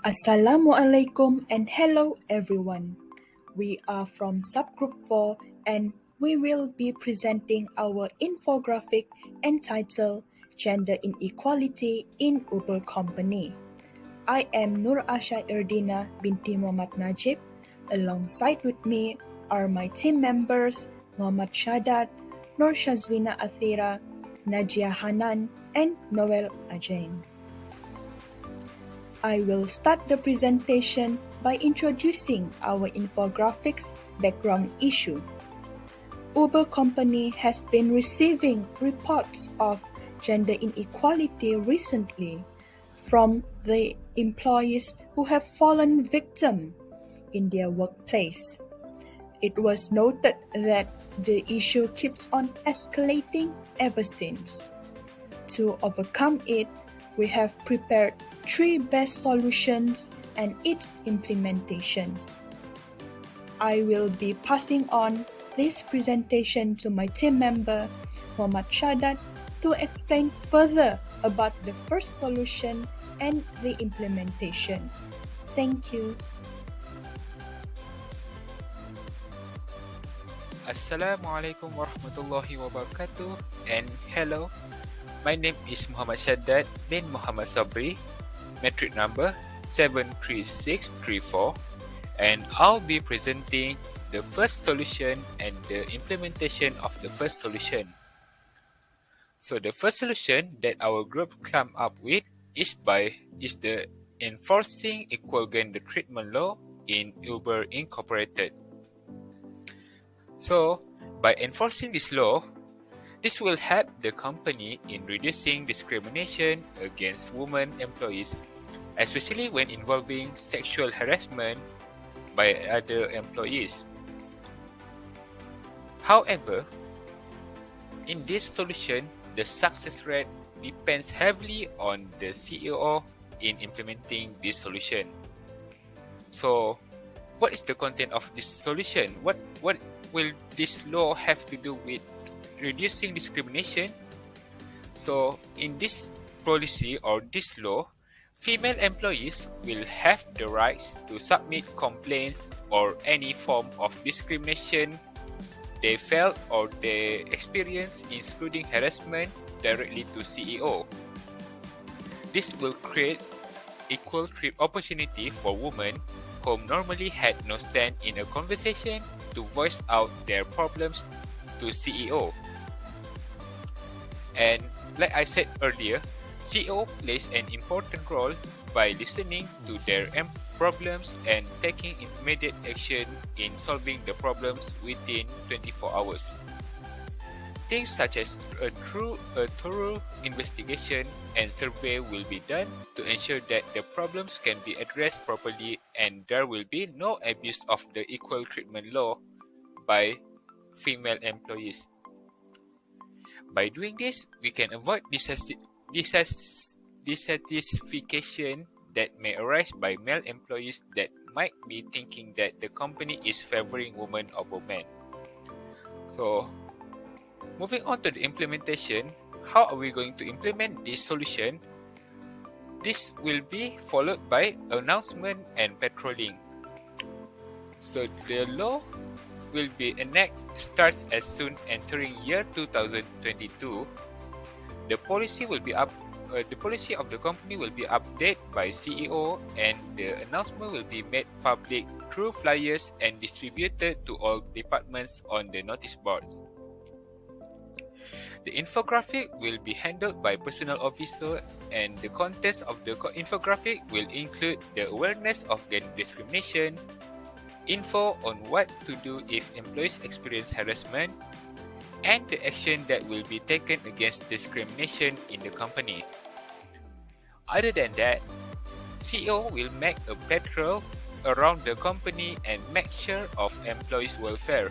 Assalamualaikum and hello everyone. We are from subgroup 4 and we will be presenting our infographic entitled Gender Inequality in Uber Company. I am Nur Asha Erdina binti Muhammad Najib. Alongside with me are my team members Muhammad Shadat, Nur Shazwina Athira, Najia Hanan, and Noel Ajain. I will start the presentation by introducing our infographics background issue. Uber company has been receiving reports of gender inequality recently from the employees who have fallen victim in their workplace. It was noted that the issue keeps on escalating ever since. To overcome it, we have prepared 3 best solutions and its implementations. I will be passing on this presentation to my team member, Muhammad Shadat, to explain further about the first solution and the implementation. Thank you. Assalamualaikum warahmatullahi wabarakatuh and hello. My name is Muhammad Shaddad bin Muhammad Sabri, metric number 73634, and I'll be presenting the first solution and the implementation of the first solution. So the first solution that our group come up with is the enforcing equal gender treatment law in Uber Incorporated. So by enforcing this law, this will help the company in reducing discrimination against women employees, especially when involving sexual harassment by other employees. However, in this solution, the success rate depends heavily on the CEO in implementing this solution. So, what is the content of this solution? What will this law have to do with reducing discrimination? So, in this policy or this law, female employees will have the rights to submit complaints or any form of discrimination they felt or they experienced, including harassment, directly to CEO. This will create equal opportunity for women who normally had no stand in a conversation to voice out their problems to CEO. And like I said earlier, CEO plays an important role by listening to their problems and taking immediate action in solving the problems within 24 hours. Things such as a thorough investigation and survey will be done to ensure that the problems can be addressed properly and there will be no abuse of the equal treatment law by female employees. By doing this, we can avoid dissatisfaction that may arise by male employees that might be thinking that the company is favoring women over men. So, moving on to the implementation, how are we going to implement this solution? This will be followed by announcement and patrolling. So, the law will be starts as soon entering year 2022. The policy will be the policy of the company will be updated by CEO and the announcement will be made public through flyers and distributed to all departments on the notice boards. The infographic will be handled by personnel officer and the contents of the infographic will include the awareness of gender discrimination, info on what to do if employees experience harassment, and the action that will be taken against discrimination in the company. Other than that, CEO will make a patrol around the company and make sure of employees' welfare.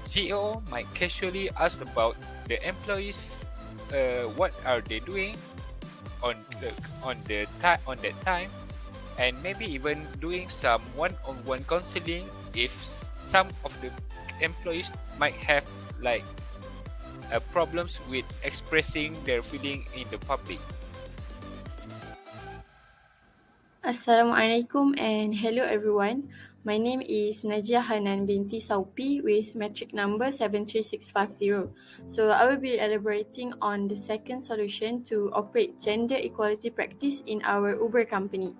CEO might casually ask about the employees, what are they doing on that time, and maybe even doing some one-on-one counseling if some of the employees might have problems with expressing their feeling in the public. Assalamualaikum and hello everyone. My name is Najia Hanan binti Saupi with metric number 73650. So I will be elaborating on the second solution to operate gender equality practice in our Uber company.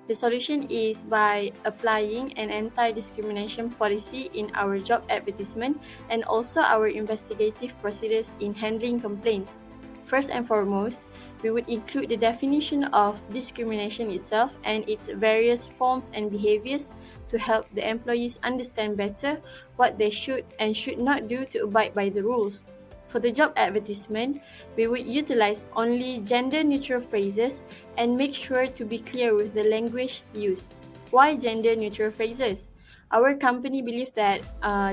The solution is by applying an anti-discrimination policy in our job advertisement and also our investigative procedures in handling complaints. First and foremost, we would include the definition of discrimination itself and its various forms and behaviors to help the employees understand better what they should and should not do to abide by the rules. For the job advertisement, we would utilize only gender-neutral phrases and make sure to be clear with the language used. Why gender-neutral phrases? Our company believes that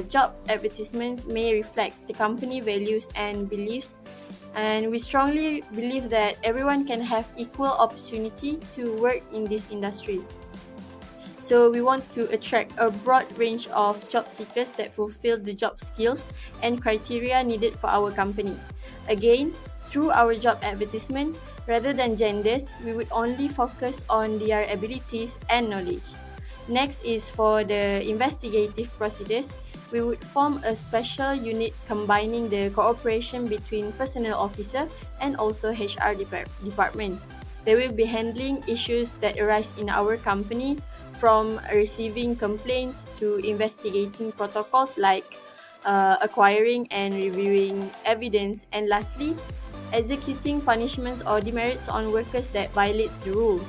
job advertisements may reflect the company values and beliefs, and we strongly believe that everyone can have equal opportunity to work in this industry. So we want to attract a broad range of job seekers that fulfill the job skills and criteria needed for our company. Again, through our job advertisement, rather than genders, we would only focus on their abilities and knowledge. Next is for the investigative procedures. We would form a special unit combining the cooperation between personnel officer and also HR department. They will be handling issues that arise in our company, from receiving complaints to investigating protocols like acquiring and reviewing evidence, and lastly, executing punishments or demerits on workers that violate the rules.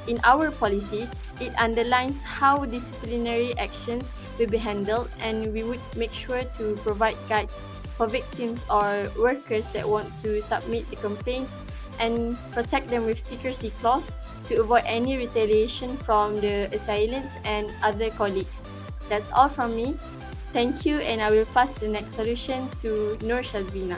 In our policies, it underlines how disciplinary actions will be handled, and we would make sure to provide guides for victims or workers that want to submit the complaints and protect them with secrecy clause to avoid any retaliation from the assailants and other colleagues. That's all from me. Thank you, and I will pass the next solution to Nur Shazbina.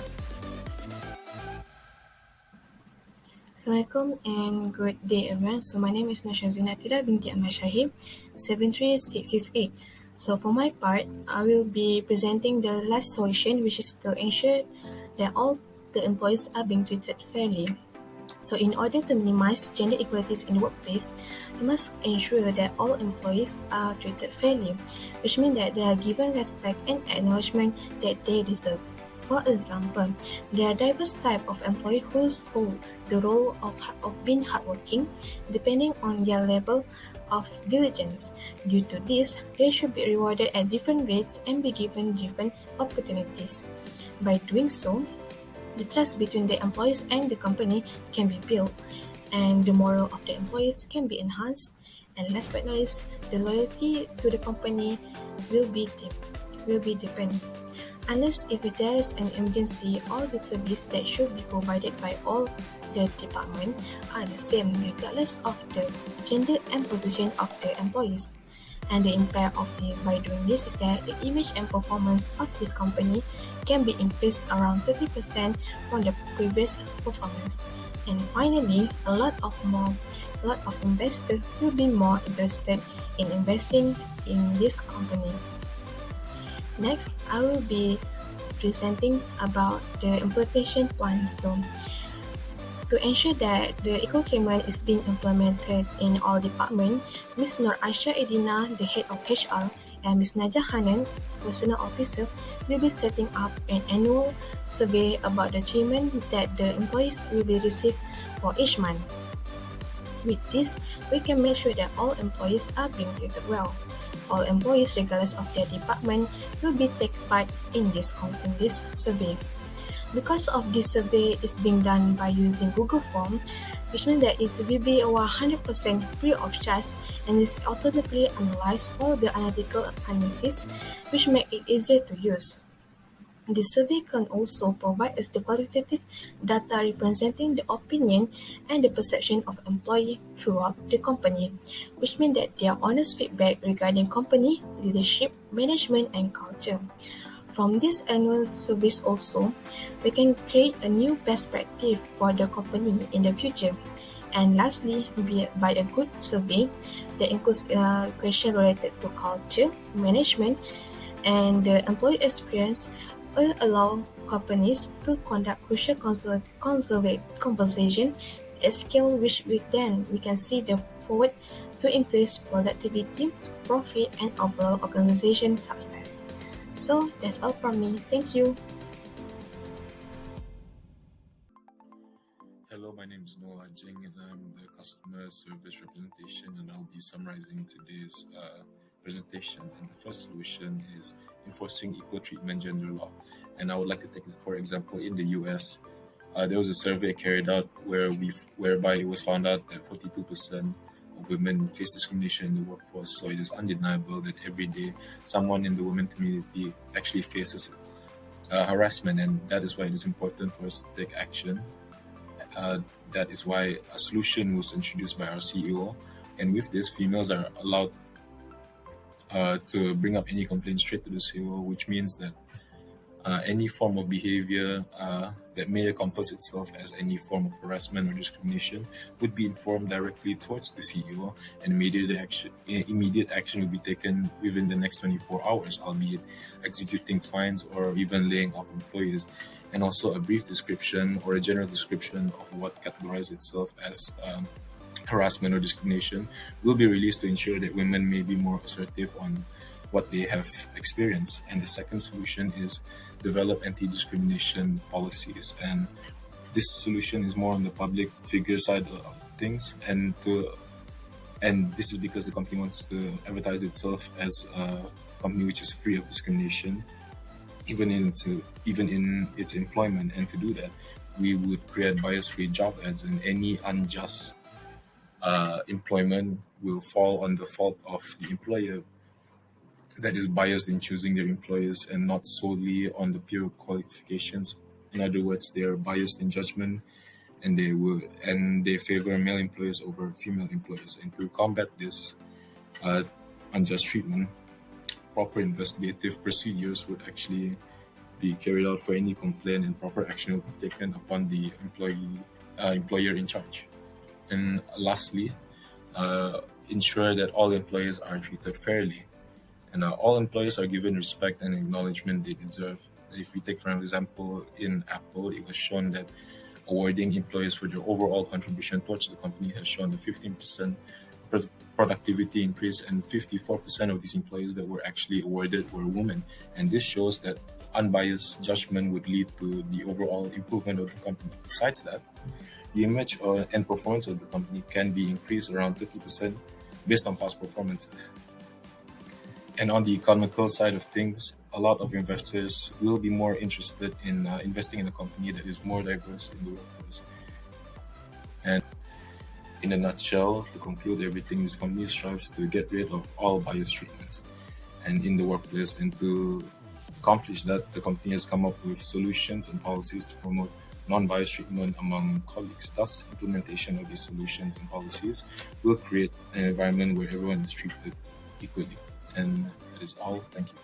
Assalamualaikum and good day everyone. So my name is Nur Shazbina binti Ahmad Shahib, 73668. So for my part, I will be presenting the last solution, which is to ensure that all the employees are being treated fairly. So in order to minimize gender inequalities in the workplace, we must ensure that all employees are treated fairly, which means that they are given respect and acknowledgement that they deserve. For example, there are diverse types of employees who hold the role of being hardworking, depending on their level of diligence. Due to this, they should be rewarded at different rates and be given different opportunities. By doing so, the trust between the employees and the company can be built, and the morale of the employees can be enhanced, and last but not least, the loyalty to the company will be deepened. Unless if there is an emergency, all the service that should be provided by all the department are the same regardless of the gender and position of the employees. And the impact by doing this is that the image and performance of this company can be increased around 30% from the previous performance. And finally, a lot of investors will be more interested in investing in this company. Next, I will be presenting about the implementation plan. So, to ensure that the equal treatment is being implemented in all departments, Ms. Nur Aisha Edina, the head of HR, and Ms. Najah Hanan, personnel officer, will be setting up an annual survey about the treatment that the employees will be received for each month. With this, we can make sure that all employees are being treated well. All employees, regardless of their department, will be taken part in this survey. Because of this survey is being done by using Google Form, which means that it will be 100% free of charge, and is automatically analyze all the analytical analysis, which make it easier to use. The survey can also provide us the qualitative data representing the opinion and the perception of employee throughout the company, which means that their honest feedback regarding company, leadership, management, and culture. From this annual service also, we can create a new best practice for the company in the future. And lastly, by a good survey that includes questions related to culture, management, and the employee experience, will allow companies to conduct crucial conversation a skill which we can see the forward to increase productivity, profit, and overall organization success. So that's all from me. Thank you. Hello, my name is Noah Jing, and I'm the customer service representation, and I'll be summarizing today's presentation. And the first solution is enforcing equal treatment gender law. And I would like to take, for example, in the US, there was a survey carried out whereby it was found out that 42% of women face discrimination in the workforce. So it is undeniable that every day someone in the women community actually faces harassment, and that is why it is important for us to take action. That is why a solution was introduced by our CEO, and with this, females are allowed to bring up any complaint straight to the CEO, which means that any form of behavior that may encompass itself as any form of harassment or discrimination would be informed directly towards the CEO, and immediate action will be taken within the next 24 hours, albeit executing fines or even laying off employees. And also a brief description or a general description of what categorizes itself as harassment or discrimination will be released to ensure that women may be more assertive on what they have experienced. And the second solution is develop anti-discrimination policies. And this solution is more on the public figure side of things, and this is because the company wants to advertise itself as a company which is free of discrimination, even in its employment. And to do that, we would create bias-free job ads, and any unjust employment will fall on the fault of the employer that is biased in choosing their employers and not solely on the pure qualifications. In other words, they are biased in judgment, and they favor male employers over female employers. And to combat this unjust treatment, proper investigative procedures would actually be carried out for any complaint, and proper action will be taken upon the employer in charge. And lastly, ensure that all employees are treated fairly, and all employees are given respect and acknowledgement they deserve. If we take, for example, in Apple, it was shown that awarding employees for their overall contribution towards the company has shown a 15% productivity increase, and 54% of these employees that were actually awarded were women. And this shows that unbiased judgment would lead to the overall improvement of the company. Besides that, the image and performance of the company can be increased around 30% based on past performances. And on the economical side of things, a lot of investors will be more interested in investing in a company that is more diverse in the workforce. And in a nutshell, to conclude everything, this company strives to get rid of all bias treatments and in the workplace. And to accomplish that, the company has come up with solutions and policies to promote non-biased treatment among colleagues. Thus, implementation of these solutions and policies will create an environment where everyone is treated equally. And that is all. Thank you.